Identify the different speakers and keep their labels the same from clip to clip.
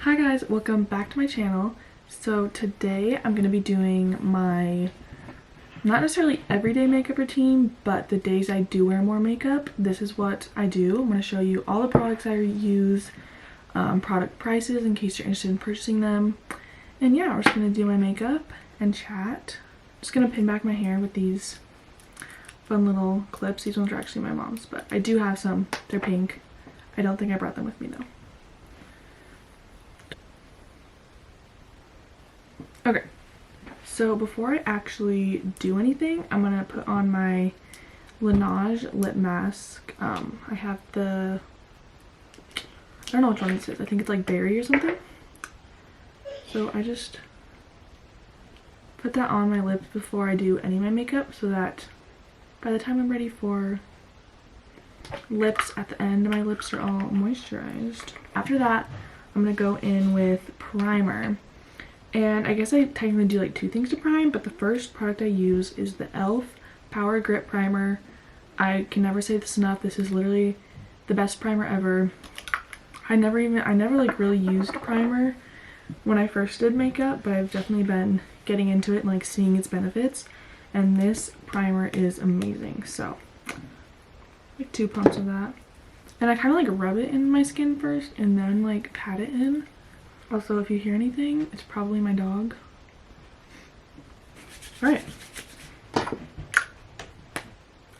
Speaker 1: Hi guys, welcome back to my channel. So today I'm going to be doing my, not necessarily everyday makeup routine, but the days I do wear more makeup, this is what I do. I'm going to show you all the products I use, product prices in case you're interested in purchasing them. And yeah, we're just going to do my makeup and chat. Just going to pin back my hair with these fun little clips. These ones are actually my mom's, but I do have some. They're pink. I don't think I brought them with me though. Okay, so before I actually do anything, I'm gonna put on my Laneige lip mask. I have the, I don't know which one this is. I think it's like berry or something. So I just put that on my lips before I do any of my makeup so that by the time I'm ready for lips at the end, my lips are all moisturized. After that, I'm gonna go in with primer. And I guess I technically do like two things to prime, but the first product I use is the e.l.f. Power Grip Primer. I can never say this enough. This is literally the best primer ever. I never like really used primer when I first did makeup, but I've definitely been getting into it and like seeing its benefits. And this primer is amazing. So like 2 pumps of that. And I kind of like rub it in my skin first and then like pat it in. Also, if you hear anything, it's probably my dog. Alright.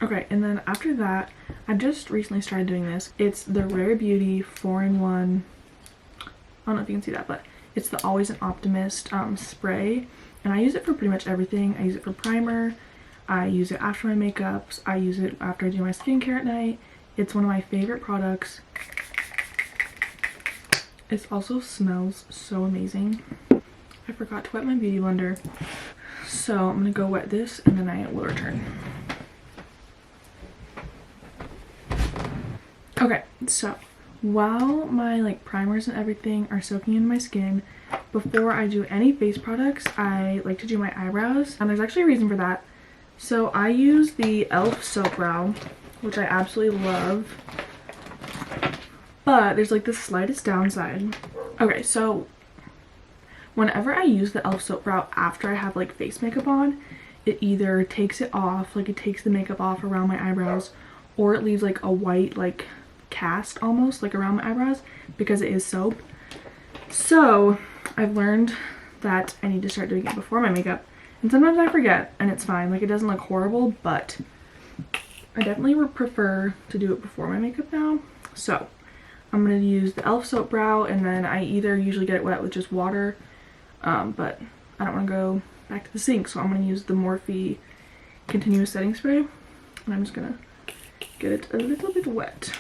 Speaker 1: Okay, and then after that, I just recently started doing this. It's the Rare Beauty 4-in-1. I don't know if you can see that, but it's the Always an Optimist spray. And I use it for pretty much everything. I use it for primer. I use it after my makeups. I use it after I do my skincare at night. It's one of my favorite products. It also smells so amazing. I forgot to wet my beauty blender. So I'm gonna go wet this and then I will return. Okay, so while my like primers and everything are soaking into my skin, before I do any face products, I like to do my eyebrows. And there's actually a reason for that. So I use the e.l.f. Soap Brow, which I absolutely love. But there's like the slightest downside. Okay, so whenever I use the e.l.f. Soap Brow after I have like face makeup on, it either takes it off, like it takes the makeup off around my eyebrows, or it leaves like a white like cast almost like around my eyebrows because it is soap. So I've learned that I need to start doing it before my makeup. And sometimes I forget and it's fine. Like it doesn't look horrible, but I definitely would prefer to do it before my makeup now. So I'm going to use the e.l.f. Soap Brow, and then I either usually get it wet with just water, but I don't want to go back to the sink, so I'm going to use the Morphe Continuous Setting Spray, and I'm just going to get it a little bit wet.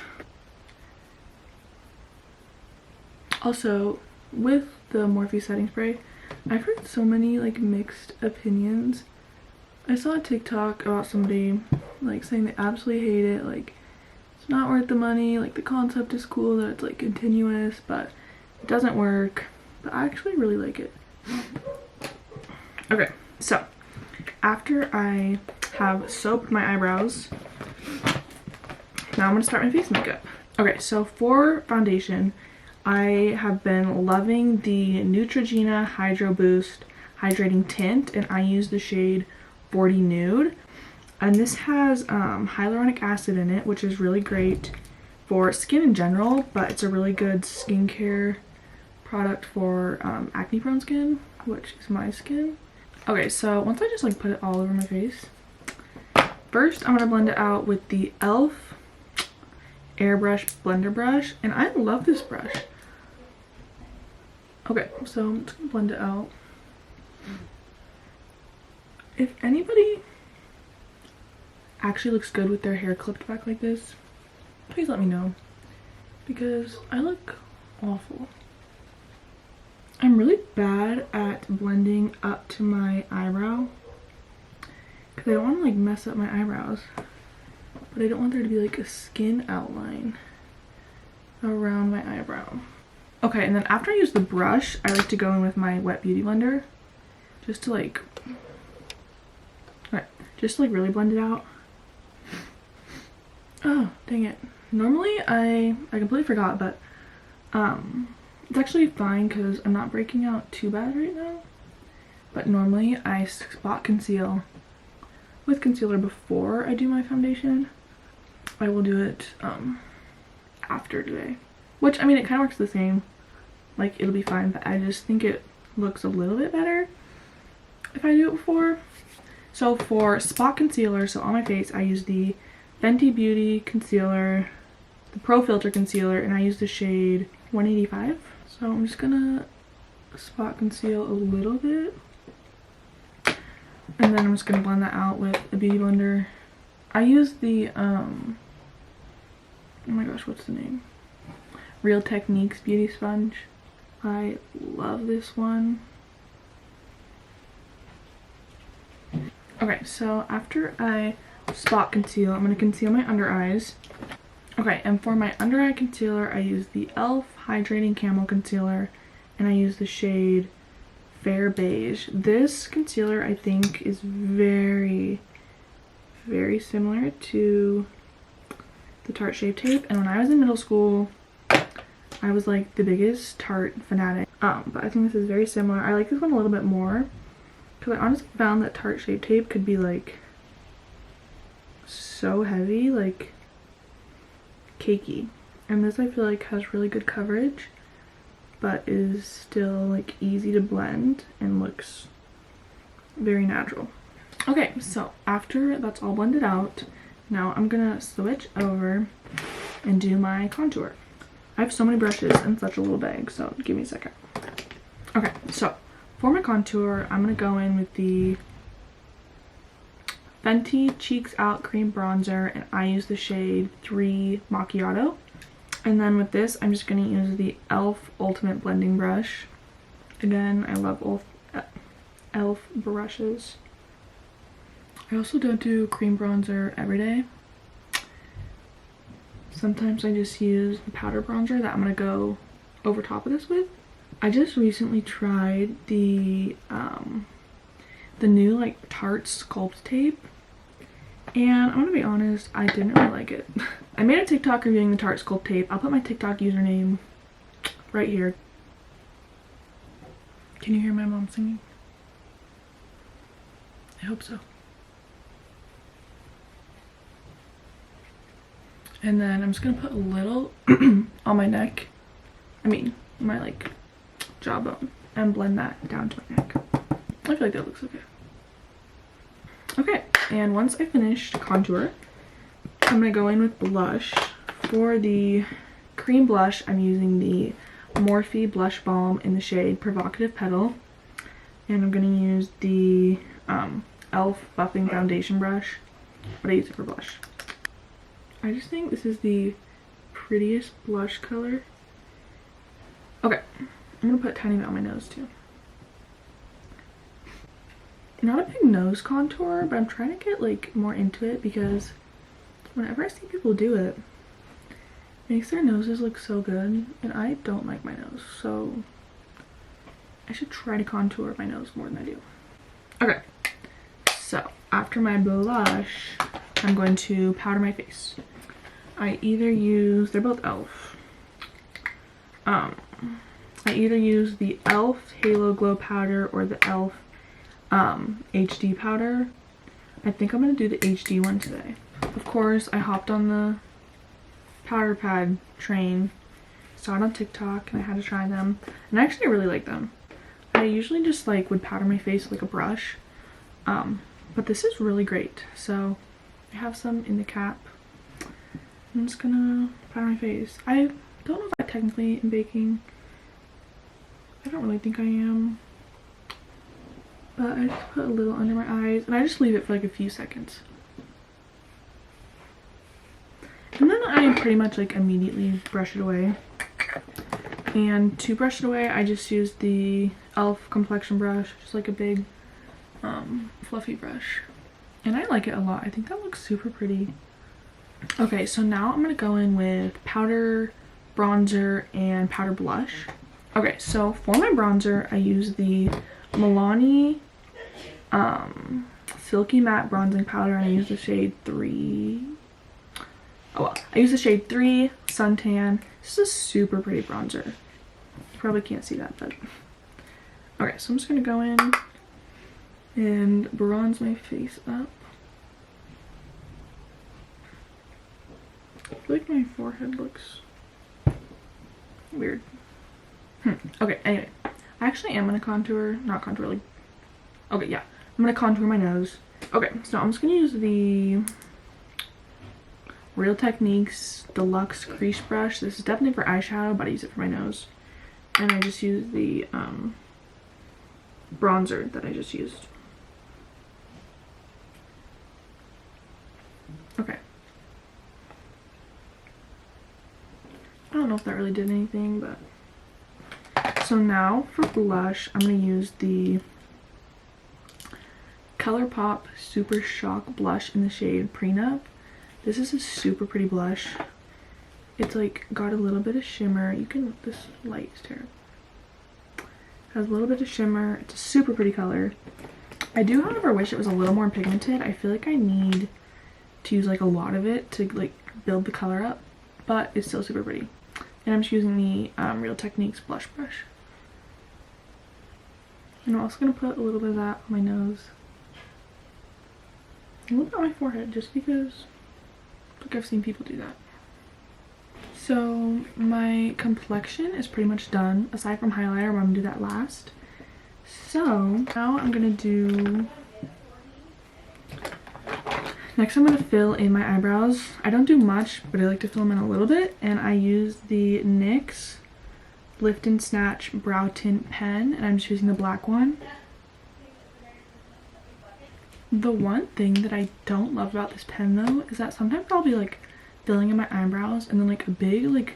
Speaker 1: Also, with the Morphe Setting Spray, I've heard so many like mixed opinions. I saw a TikTok about somebody like saying they absolutely hate it, like not worth the money, like the concept is cool that it's like continuous, but it doesn't work. But I actually really like it. Okay, so after I have soaped my eyebrows, now I'm gonna start my face makeup. Okay, so for foundation, I have been loving the Neutrogena Hydro Boost Hydrating Tint, and I use the shade 40 Nude. And this has hyaluronic acid in it, which is really great for skin in general, but it's a really good skincare product for acne prone skin, which is my skin. Okay, so once I just like put it all over my face, first I'm gonna blend it out with the e.l.f. Airbrush Blender Brush, and I love this brush. Okay, so I'm just gonna blend it out. If anybody actually looks good with their hair clipped back like this, please let me know, because I look awful. I'm really bad at blending up to my eyebrow because I don't want to like mess up my eyebrows, but I don't want there to be like a skin outline around my eyebrow. Okay, and then after I use the brush, I like to go in with my wet beauty blender just to like, really blend it out. Oh, dang it. Normally I completely forgot, but It's actually fine because I'm not breaking out too bad right now. But normally I spot conceal with concealer before I do my foundation. I will do it after today. Which, I mean, it kind of works the same. Like, it'll be fine, but I just think it looks a little bit better if I do it before. So for spot concealer, so on my face, I use the Fenty Beauty concealer, the Pro Filter concealer, and I use the shade 185. So I'm just gonna spot conceal a little bit. And then I'm just gonna blend that out with a beauty blender. I use the, oh my gosh, what's the name? Real Techniques Beauty Sponge. I love this one. Okay, so after I spot conceal, I'm going to conceal my under eyes. Okay, and for my under eye concealer, I use the e.l.f. Hydrating Camel Concealer, and I use the shade Fair Beige. This concealer, I think, is very, very similar to the Tarte Shape Tape, and when I was in middle school, I was like the biggest Tarte fanatic. But I think this is very similar. I like this one a little bit more because I honestly found that Tarte Shape Tape could be like so heavy, like cakey. And this I feel like has really good coverage, but is still like easy to blend and looks very natural. Okay, so after that's all blended out, now I'm gonna switch over and do my contour. I have so many brushes in such a little bag, so give me a second. Okay, so for my contour, I'm going to go in with the Fenty Cheeks Out Cream Bronzer, and I use the shade 3 Macchiato. And then with this, I'm just going to use the e.l.f. Ultimate Blending Brush. Again, I love e.l.f. brushes. I also don't do cream bronzer every day. Sometimes I just use the powder bronzer that I'm going to go over top of this with. I just recently tried the new like Tarte Sculpt Tape, and I'm going to be honest, I didn't really like it. I made a TikTok reviewing the Tarte Sculpt Tape. I'll put my TikTok username right here. Can you hear my mom singing? I hope so. And then I'm just gonna put a little on my neck, my like jawbone, and blend that down to my neck. I feel like that looks okay. Okay, and once I finished contour, I'm gonna go in with blush. For the cream blush, I'm using the Morphe Blush Balm in the shade Provocative Petal, and I'm gonna use the e.l.f. Buffing Foundation Brush, but I use it for blush. I just think this is the prettiest blush color. Okay, I'm gonna put a tiny bit on my nose too. Not a big nose contour, but I'm trying to get like more into it because whenever I see people do it, it makes their noses look so good, and I don't like my nose, so I should try to contour my nose more than I do. Okay, so after my blush, I'm going to powder my face. I either use, they're both e.l.f. I either use the e.l.f. Halo Glow Powder or the e.l.f. HD powder. I think I'm going to do the HD one today. Of course, I hopped on the powder pad train, saw it on TikTok, and I had to try them. And I actually really like them. I usually just like would powder my face with like a brush. But this is really great. So I have some in the cap. I'm just gonna powder my face. I don't know if I technically am baking. I don't really think I am. But I just put a little under my eyes, and I just leave it for like a few seconds. And then I pretty much like immediately brush it away. And to brush it away, I just use the e.l.f. complexion brush, just like a big fluffy brush. And I like it a lot. I think that looks super pretty. Okay, so now I'm going to go in with powder, bronzer, and powder blush. Okay, so for my bronzer, I use the Malorie Silky Matte Bronzing Powder, and I use the shade 3. Oh well, I use the shade 3 Suntan. This is a super pretty bronzer. probably can't see that, but okay, so I'm just gonna go in and bronze my face up. I feel like my forehead looks weird. Okay, anyway, I actually am gonna contour, not contour, like, okay, yeah, I'm gonna contour my nose. Okay, so I'm just gonna use the Real Techniques Deluxe Crease Brush. This is definitely for eyeshadow, but I use it for my nose. And I just use the bronzer that I just used. Okay. I don't know if that really did anything, but... So now for blush, I'm going to use the ColourPop Super Shock Blush in the shade Prenup. This is a super pretty blush. It's like got a little bit of shimmer. This light is terrible. Has a little bit of shimmer. It's a super pretty color. I do, however, wish it was a little more pigmented. I feel like I need to use like a lot of it to like build the color up, but it's still super pretty. And I'm just using the Real Techniques blush brush. And I'm also going to put a little bit of that on my nose. And a little bit on my forehead, just because like I've seen people do that. So my complexion is pretty much done, aside from highlighter, but I'm going to do that last. So now I'm going to do... Next I'm going to fill in my eyebrows. I don't do much, but I like to fill them in a little bit. And I use the NYX Lift and Snatch Brow Tint Pen, and I'm just using the black one. The one thing that I don't love about this pen though is that sometimes I'll be like filling in my eyebrows and then like a big like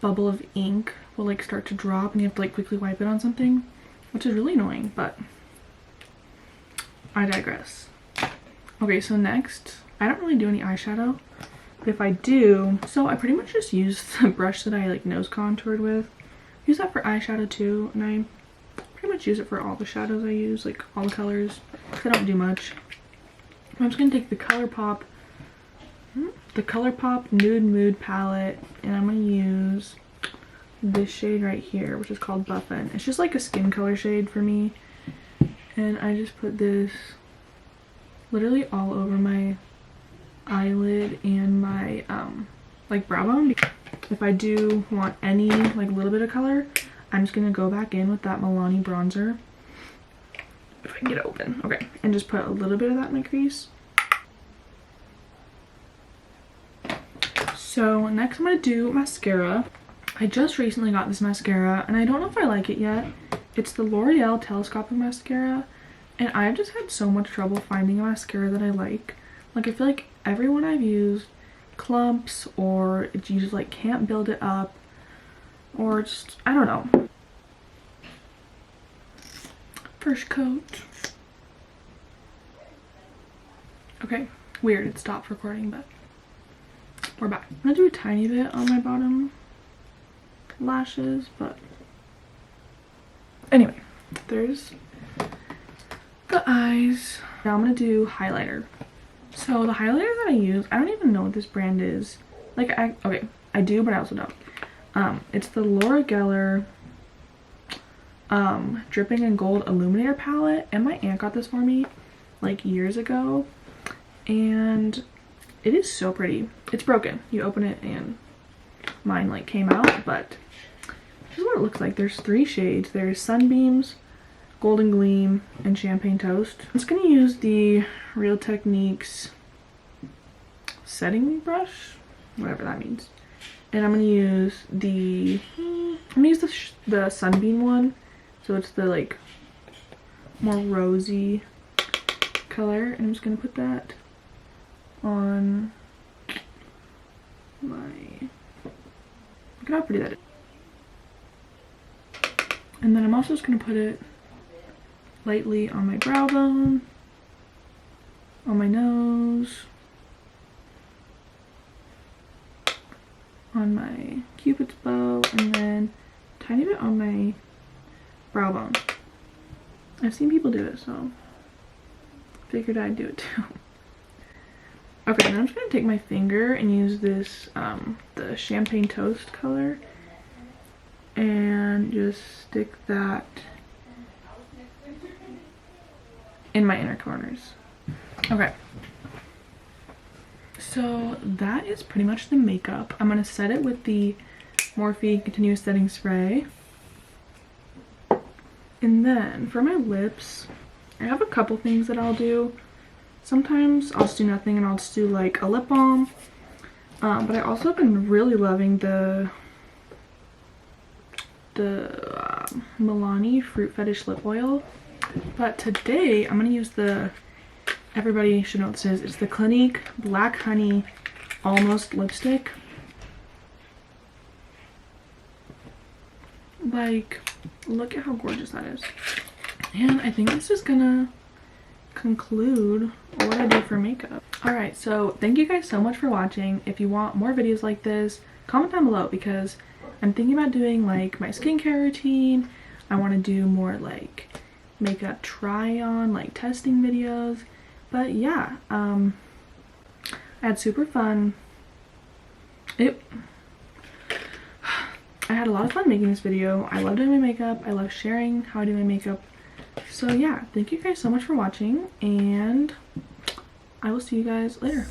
Speaker 1: bubble of ink will like start to drop and you have to like quickly wipe it on something, which is really annoying, but I digress. Okay, so next, I don't really do any eyeshadow, but if I do, so I pretty much just use the brush that I like nose contoured with. Use that for eyeshadow too, and I pretty much use it for all the shadows I use, like all the colors, because I don't do much. I'm just going to take the ColourPop Nude Mood palette, and I'm going to use this shade right here, which is called Buffin. It's just like a skin color shade for me, and I just put this literally all over my eyelid and my like brow bone. If I do want any like little bit of color, I'm just gonna go back in with that Malorie bronzer, if I can get it open. Okay, and just put a little bit of that in my crease. So next I'm gonna do mascara. I just recently got this mascara and I don't know if I like it yet. It's the L'Oreal Telescopic Mascara, and I've just had so much trouble finding a mascara that I like. Like, I feel like everyone I've used clumps, or you just like can't build it up, or just, I don't know. First coat. Okay, weird, it stopped recording, but we're back. I'm gonna do a tiny bit on my bottom lashes, but anyway, there's the eyes. Now I'm gonna do highlighter. So the highlighter that I use, I don't even know what this brand is. Like, okay, I do, but I also don't. It's the Laura Geller Dripping in Gold Illuminator palette, and my aunt got this for me like years ago, and it is so pretty. It's broken. You open it and mine like came out, but this is what it looks like. There's 3 shades. There's Sunbeams, Golden Gleam, and Champagne Toast. I'm just gonna use the Real Techniques setting brush, whatever that means, and I'm gonna use the the Sunbeam one, so it's the like more rosy color, and I'm just gonna put that on my, look at how pretty that is. And then I'm also just gonna put it lightly on my brow bone, on my nose, on my cupid's bow, and then a tiny bit on my brow bone. I've seen people do it, so figured I'd do it too. Okay, then I'm just gonna take my finger and use this the Champagne Toast color and just stick that in my inner corners. Okay. So that is pretty much the makeup. I'm gonna set it with the Morphe Continuous Setting Spray. And then for my lips, I have a couple things that I'll do. Sometimes I'll just do nothing and I'll just do like a lip balm. But I also have been really loving the Malorie Fruit Fetish Lip Oil. But today I'm gonna use the, everybody should know what this is. It's the Clinique Black Honey Almost Lipstick. Like, look at how gorgeous that is. And I think this is gonna conclude what I do for makeup. Alright, so thank you guys so much for watching. If you want more videos like this, comment down below, because I'm thinking about doing like my skincare routine. I want to do more like makeup try on, like testing videos. But yeah, I had super fun. I had a lot of fun making this video. I love doing my makeup. I love sharing how I do my makeup. So yeah, thank you guys so much for watching, and I will see you guys later.